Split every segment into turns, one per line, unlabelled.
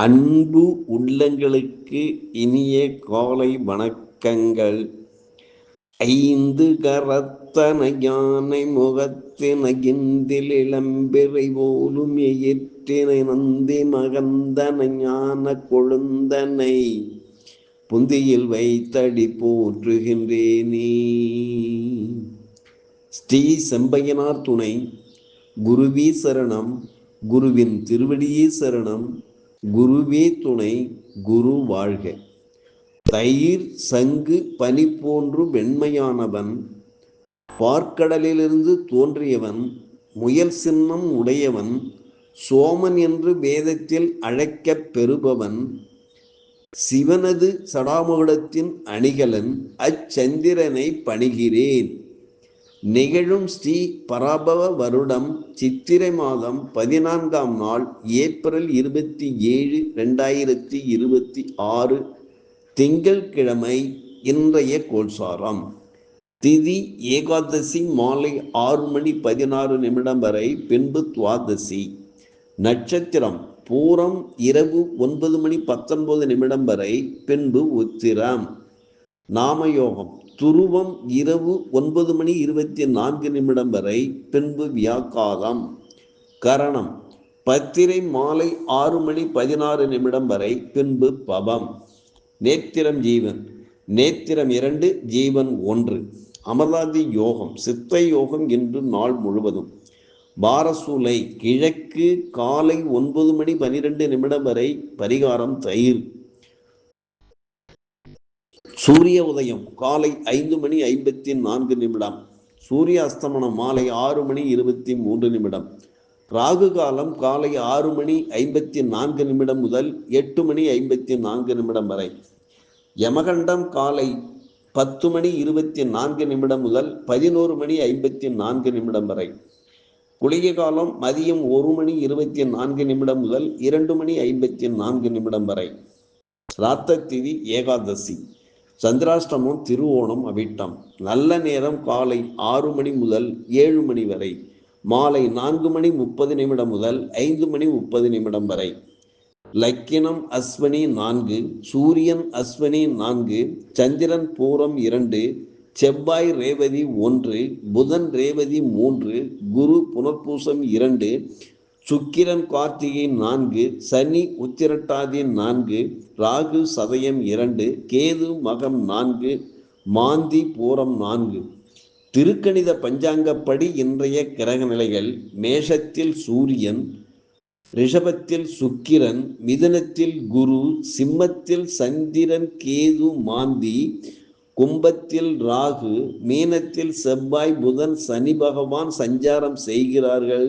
அன்பு உள்ளங்களுக்கு இனிய காலை வணக்கங்கள். ஐந்து கரத்தன யானை முகத்தின இந்தில் இளம்பிறை போலும் எயிற்றினை நந்தி மகந்தன ஞான கொழுந்தனை புந்தியில் வைத்தடி போற்றுகின்றேனே. ஸ்ரீ செம்பையனார் துணை. குருவே சரணம். குருவின் திருவடியே சரணம். குருவே துணை. குரு வாழ்க. தயிர் சங்கு பனி போன்று வெண்மையானவன், பார்க்கடலிலிருந்து தோன்றியவன், முயல் சின்னம் உடையவன், சோமன் என்று வேதத்தில் அழைக்கப் பெறுபவன், சிவனது சடாமுகத்தின் அணிகலன், அச்சந்திரனை பணிகிறேன். நிகழும் ஸ்ரீ பராபவ வருடம் சித்திரை மாதம் 14ஆம் நாள் ஏப்ரல் 27, 2026 திங்கள்கிழமை. இன்றைய கோல்சாரம். திதி ஏகாதசி மாலை 6:16 வரை, பின்பு துவாதசி. நட்சத்திரம் பூரம் இரவு 9:19 வரை, பின்பு உத்திரம். நாமயோகம் துருவம் இரவு 9:24 வரை, பின்பு வியாக்காதம். கரணம் பத்திரை மாலை 6:16 வரை, பின்பு பவம். நேத்திரம் ஜீவன். நேத்திரம் 2, ஜீவன் 1. அமர்நாதி யோகம் சித்த யோகம் இன்று நாள் முழுவதும். பாரசூலை கிழக்கு காலை 9:12 வரை, பரிகாரம் தயிர். சூரிய உதயம் காலை 5:54. சூரிய அஸ்தமனம் மாலை 6:23. ராகு காலம் காலை 6:54 முதல் 8:54 வரை. யமகண்டம் காலை 10:24 முதல் 11:54 வரை. குளிகை காலம் மதியம் 1:24 முதல் 2:54 வரை. ராத்த திதி ஏகாதசி. சந்திராஷ்டமம் திருவோணம் அவிட்டம். நல்ல நேரம் காலை 6 மணி முதல் 7 மணி வரை, மாலை 4:30 முதல் 5:30 வரை. லக்கினம் அஸ்வினி 4, சூரியன் அஸ்வினி 4, சந்திரன் பூரம் 2, செவ்வாய் ரேவதி 1, புதன் ரேவதி 3, குரு புனர்பூசம் 2, சுக்கிரன் கார்த்திகை 4, சனி உத்திரட்டாதி 4, ராகு சதயம் 2, கேது மகம் 4, மாந்தி பூரம் 4. திருக்கணித பஞ்சாங்கப்படி இன்றைய கிரக நிலைகள்: மேஷத்தில் சூரியன், ரிஷபத்தில் சுக்கிரன், மிதுனத்தில் குரு, சிம்மத்தில் சந்திரன் கேது மாந்தி, கும்பத்தில் ராகு, மீனத்தில் செவ்வாய் புதன் சனி பகவான் சஞ்சாரம் செய்கிறார்கள்.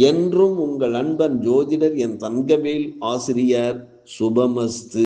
என்றும் உங்கள் அன்பன் ஜோதிடர் என் தங்கவேல் ஆசிரியர். சுபமஸ்து.